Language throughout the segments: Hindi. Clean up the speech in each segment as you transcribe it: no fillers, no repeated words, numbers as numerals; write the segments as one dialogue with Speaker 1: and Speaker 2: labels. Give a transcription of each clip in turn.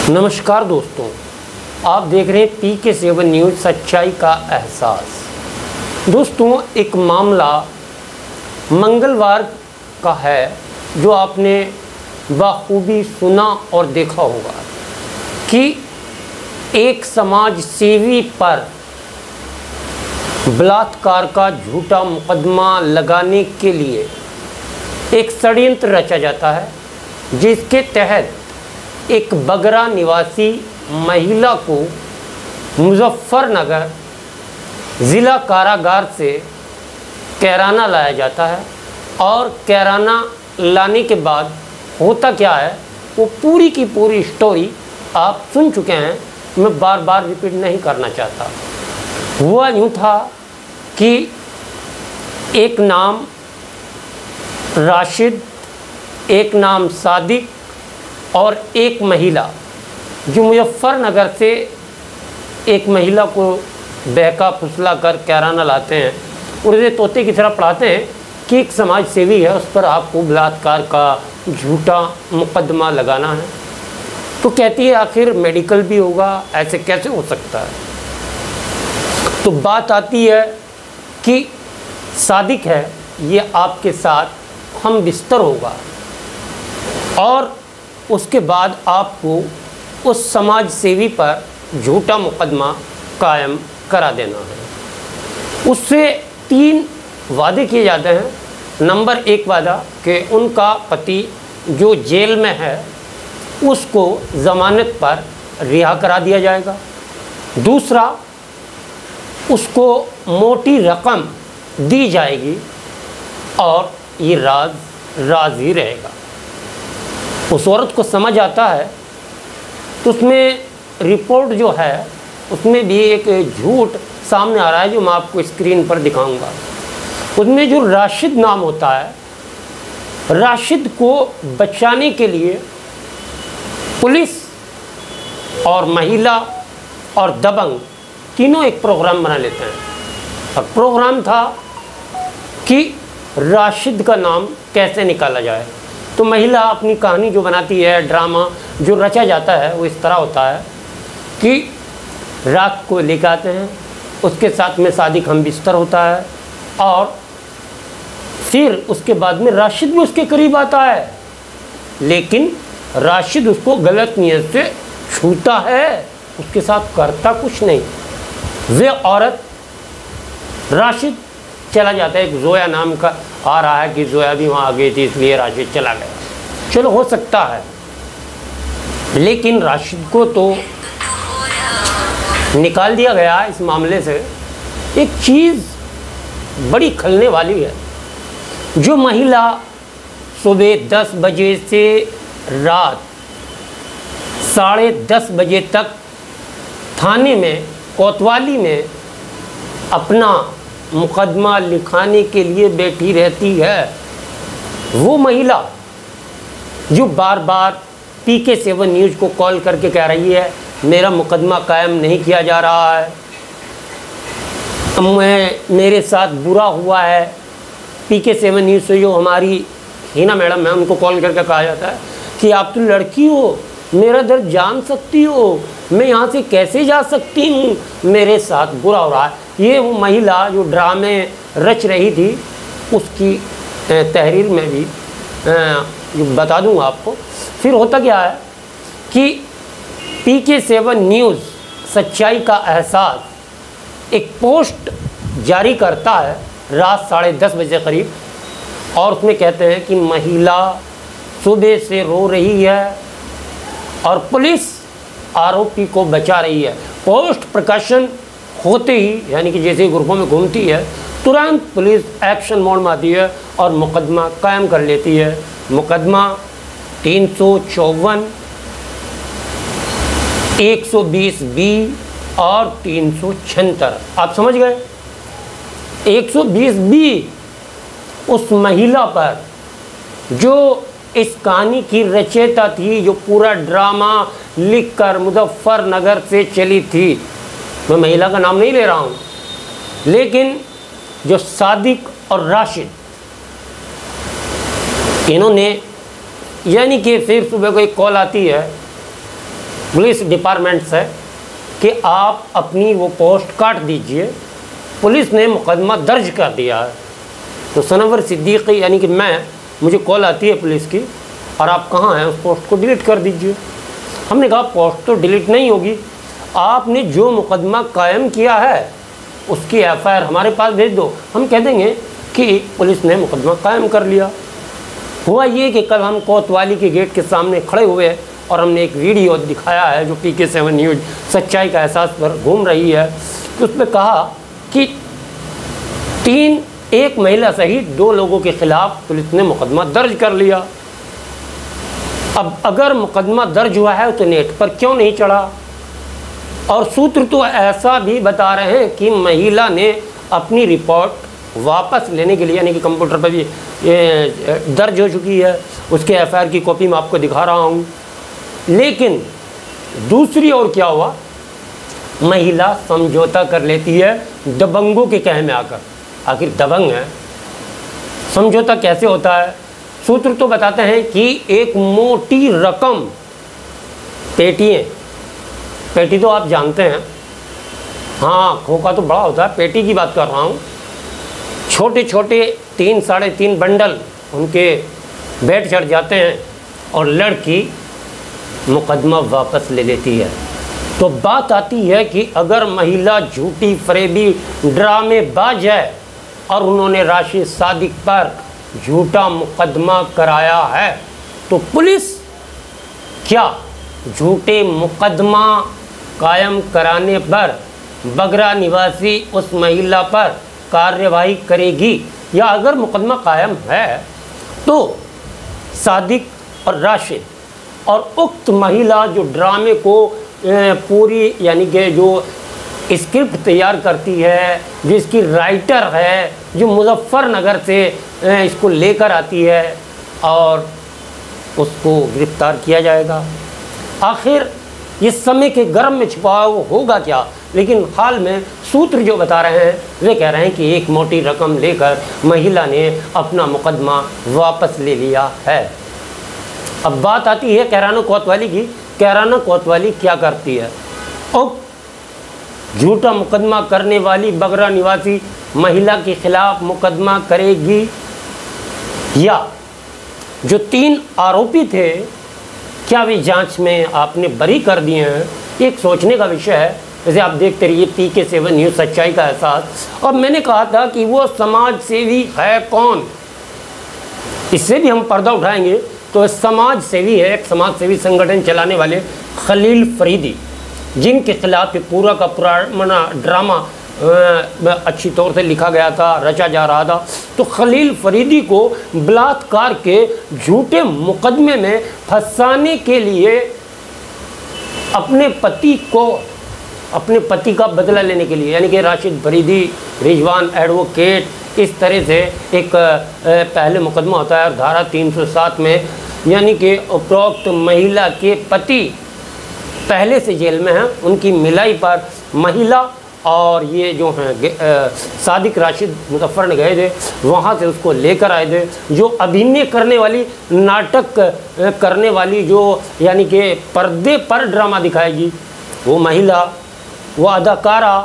Speaker 1: नमस्कार दोस्तों, आप देख रहे हैं PK7 न्यूज़ सच्चाई का एहसास। दोस्तों, एक मामला मंगलवार का है जो आपने बखूबी सुना और देखा होगा कि एक समाज सेवी पर बलात्कार का झूठा मुकदमा लगाने के लिए एक षड्यंत्र रचा जाता है, जिसके तहत एक बगरा निवासी महिला को मुजफ्फरनगर ज़िला कारागार से कैराना लाया जाता है। और कैराना लाने के बाद होता क्या है, वो पूरी की पूरी स्टोरी आप सुन चुके हैं, मैं बार बार रिपीट नहीं करना चाहता। हुआ यूँ था कि एक नाम राशिद, एक नाम सादिक और एक महिला जो मुजफ्फरनगर से एक महिला को बहका फुसला कर कैराना लाते हैं और उसे तोते की तरह पढ़ाते हैं कि एक समाज सेवी है, उस पर आपको बलात्कार का झूठा मुकदमा लगाना है। तो कहती है आखिर मेडिकल भी होगा, ऐसे कैसे हो सकता है। तो बात आती है कि सादिक है, ये आपके साथ हम बिस्तर होगा और उसके बाद आपको उस समाज सेवी पर झूठा मुकदमा कायम करा देना है। उससे 3 वादे किए जाते हैं। नंबर 1 वादा कि उनका पति जो जेल में है उसको ज़मानत पर रिहा करा दिया जाएगा। दूसरा, उसको मोटी रकम दी जाएगी और ये राज ही रहेगा। उस औरत को समझ आता है तो उसमें रिपोर्ट जो है उसमें भी एक झूठ सामने आ रहा है जो मैं आपको स्क्रीन पर दिखाऊंगा। उसमें जो राशिद नाम होता है, राशिद को बचाने के लिए पुलिस और महिला और दबंग तीनों एक प्रोग्राम बना लेते हैं। और प्रोग्राम था कि राशिद का नाम कैसे निकाला जाए। तो महिला अपनी कहानी जो बनाती है, ड्रामा जो रचा जाता है वो इस तरह होता है कि रात को लेकर आते हैं, उसके साथ में सादिक हम बिस्तर होता है और फिर उसके बाद में राशिद भी उसके करीब आता है, लेकिन राशिद उसको गलत नियत से छूता है, उसके साथ करता कुछ नहीं। वे औरत राशिद चला जाता है, एक जोया नाम का आ रहा है कि जोया भी वहाँ आ गई थी इसलिए राशिद चला गया। चलो हो सकता है, लेकिन राशिद को तो निकाल दिया गया इस मामले से। एक चीज़ बड़ी खलने वाली है, जो महिला सुबह 10 बजे से रात 10:30 बजे तक थाने में कोतवाली में अपना मुकदमा लिखाने के लिए बैठी रहती है, वो महिला जो बार बार PK7 न्यूज़ को कॉल करके कह रही है मेरा मुकदमा कायम नहीं किया जा रहा है, मेरे साथ बुरा हुआ है। PK7 न्यूज़ से जो हमारी हिना मैडम है उनको कॉल करके कहा जाता है कि आप तो लड़की हो, मेरा दर्द जान सकती हो, मैं यहाँ से कैसे जा सकती हूँ, मेरे साथ बुरा हो रहा है। ये वो महिला जो ड्रामे रच रही थी उसकी तहरीर में भी बता दूँगा आपको। फिर होता क्या है कि PK7 न्यूज़ सच्चाई का एहसास एक पोस्ट जारी करता है रात 10:30 बजे करीब, और उसमें कहते हैं कि महिला सुबह से रो रही है और पुलिस आरोपी को बचा रही है। पोस्ट प्रकाशन होते ही, यानी कि जैसे ग्रुपों में घूमती है, तुरंत पुलिस एक्शन मोड में आती है और मुकदमा कायम कर लेती है। मुकदमा 354, 120B और 376। आप समझ गए। 120B उस महिला पर जो इस कहानी की रचयिता थी, जो पूरा ड्रामा लिखकर मुजफ्फरनगर से चली थी। मैं महिला का नाम नहीं ले रहा हूँ, लेकिन जो सादिक और राशिद, इन्होंने, यानी कि फिर सुबह को एक कॉल आती है पुलिस डिपार्टमेंट से कि आप अपनी वो पोस्ट काट दीजिए, पुलिस ने मुकदमा दर्ज कर दिया है। तो सनवर सिद्दीकी यानी कि मुझे कॉल आती है पुलिस की, और आप कहाँ हैं, उस पोस्ट को डिलीट कर दीजिए। हमने कहा पोस्ट तो डिलीट नहीं होगी, आपने जो मुकदमा कायम किया है उसकी एफआईआर हमारे पास भेज दो, हम कह देंगे कि पुलिस ने मुकदमा कायम कर लिया। हुआ ये कि कल हम कोतवाली के गेट के सामने खड़े हुए और हमने एक वीडियो दिखाया है जो PK7 न्यूज़ सच्चाई का एहसास पर घूम रही है। तो उसमें कहा कि एक महिला सहित 2 लोगों के खिलाफ पुलिस ने मुकदमा दर्ज कर लिया। अब अगर मुकदमा दर्ज हुआ है तो नेट पर क्यों नहीं चढ़ा? और सूत्र तो ऐसा भी बता रहे हैं कि महिला ने अपनी रिपोर्ट वापस लेने के लिए, यानी कि कंप्यूटर पर भी ये दर्ज हो चुकी है, उसके एफआईआर की कॉपी मैं आपको दिखा रहा हूँ। लेकिन दूसरी ओर क्या हुआ, महिला समझौता कर लेती है दबंगों के कहे में आकर। आखिर दबंग है, समझौता कैसे होता है? सूत्र तो बताते हैं कि एक मोटी रकम, पेटी तो आप जानते हैं, हाँ खोखा तो बड़ा होता है, पेटी की बात कर रहा हूँ। छोटे छोटे 3 साढ़े 3 बंडल उनके बेड चढ़ जाते हैं और लड़की मुकदमा वापस ले लेती है। तो बात आती है कि अगर महिला झूठी फरेबी ड्रामेबाज है और उन्होंने राशिद सादिक पर झूठा मुकदमा कराया है, तो पुलिस क्या झूठे मुकदमा कायम कराने पर बगरा निवासी उस महिला पर कार्यवाही करेगी, या अगर मुकदमा कायम है तो सादिक और राशिद और उक्त महिला जो ड्रामे को पूरी यानी कि जो स्क्रिप्ट तैयार करती है, जिसकी राइटर है, जो मुजफ्फरनगर से इसको लेकर आती है, और उसको गिरफ्तार किया जाएगा। आखिर इस समय के गर्म में छुपा वो होगा क्या? लेकिन हाल में सूत्र जो बता रहे हैं वे कह रहे हैं कि एक मोटी रकम लेकर महिला ने अपना मुकदमा वापस ले लिया है। अब बात आती है कैराना कोतवाली की। कैराना कोतवाली क्या करती है? और झूठा मुकदमा करने वाली बगरा निवासी महिला के खिलाफ मुकदमा करेगी, या जो 3 आरोपी थे क्या वे जांच में आपने बरी कर दिए हैं? एक सोचने का विषय है। जैसे आप देखते रहिए PK7 न्यूज़ सच्चाई का एहसास। और मैंने कहा था कि वो समाज सेवी है कौन, इससे भी हम पर्दा उठाएंगे। तो समाज सेवी है, एक समाज सेवी संगठन चलाने वाले खलील फरीदी, जिनके खिलाफ पूरा का पूरा ड्रामा अच्छी तौर से लिखा गया था, रचा जा रहा था। तो खलील फरीदी को बलात्कार के झूठे मुकदमे में फंसाने के लिए अपने पति का बदला लेने के लिए, यानी कि राशिद फरीदी, रिजवान एडवोकेट, इस तरह से एक पहले मुकदमा होता है धारा 307 में, यानी कि उपरोक्त महिला के पति पहले से जेल में हैं, उनकी मिलाई पर महिला और ये जो हैं सादिक राशिद मुजफ्फर गए थे, वहाँ से उसको लेकर आए थे। जो अभिनय करने वाली, नाटक करने वाली, जो यानी कि पर्दे पर ड्रामा दिखाएगी, वो महिला, वो अदाकारा,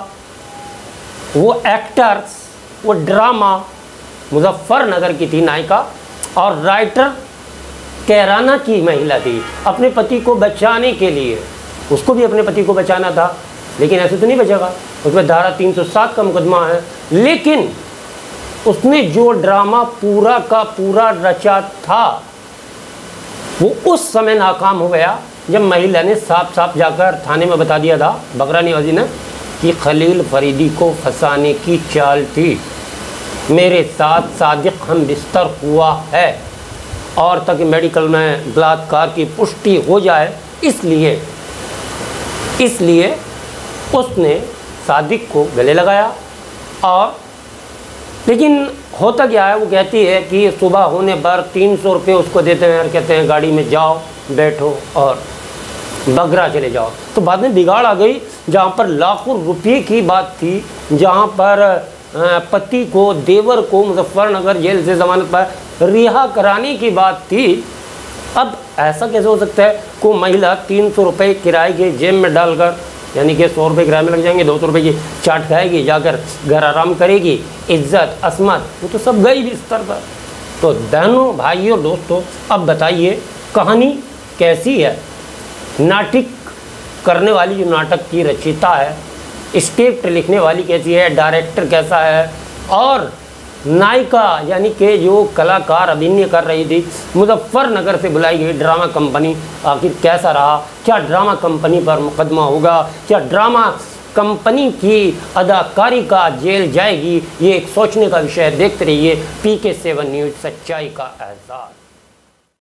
Speaker 1: वो एक्टर्स, वो ड्रामा मुजफ्फरनगर की थी नायिका, और राइटर कैराना की महिला थी। अपने पति को बचाने के लिए, उसको भी अपने पति को बचाना था, लेकिन ऐसे तो नहीं बचेगा, उसमें धारा 307 का मुकदमा है। लेकिन उसने जो ड्रामा पूरा का पूरा रचा था वो उस समय नाकाम हो गया जब महिला ने साफ साफ जाकर थाने में बता दिया था, बगरा निवासी ने, कि खलील फरीदी को फंसाने की चाल थी, मेरे साथ सादिक हम बिस्तर हुआ है, और ताकि मेडिकल में बलात्कार की पुष्टि हो जाए, इसलिए उसने सादिक को गले लगाया। और लेकिन होता क्या है, वो कहती है कि सुबह होने पर 300 रुपये उसको देते हैं और कहते हैं गाड़ी में जाओ, बैठो और बगरा चले जाओ। तो बाद में बिगाड़ आ गई, जहाँ पर लाखों रुपये की बात थी, जहाँ पर पति को, देवर को मुजफ्फरनगर जेल से ज़मानत पर रिहा कराने की बात थी, अब ऐसा कैसे हो सकता है को महिला 300 रुपये किराए के जेब में डालकर, यानी कि 100 रुपये किराए में लग जाएंगे, 200 रुपये की चाट खाएगी, जाकर घर आराम करेगी, इज्जत असमत वो तो सब गई बिस्तर पर। तो बहनों भाइयों दोस्तों, अब बताइए कहानी कैसी है, नाटक करने वाली जो नाटक की रचयिता है, स्क्रिप्ट लिखने वाली कैसी है, डायरेक्टर कैसा है, और नायिका यानी कि जो कलाकार अभिनय कर रही थी मुजफ्फरनगर से बुलाई गई ड्रामा कंपनी, आखिर कैसा रहा, क्या ड्रामा कंपनी पर मुकदमा होगा, क्या ड्रामा कंपनी की अदाकारी का जेल जाएगी, ये एक सोचने का विषय है। देखते रहिए PK7 न्यूज़, सच्चाई का एहसास।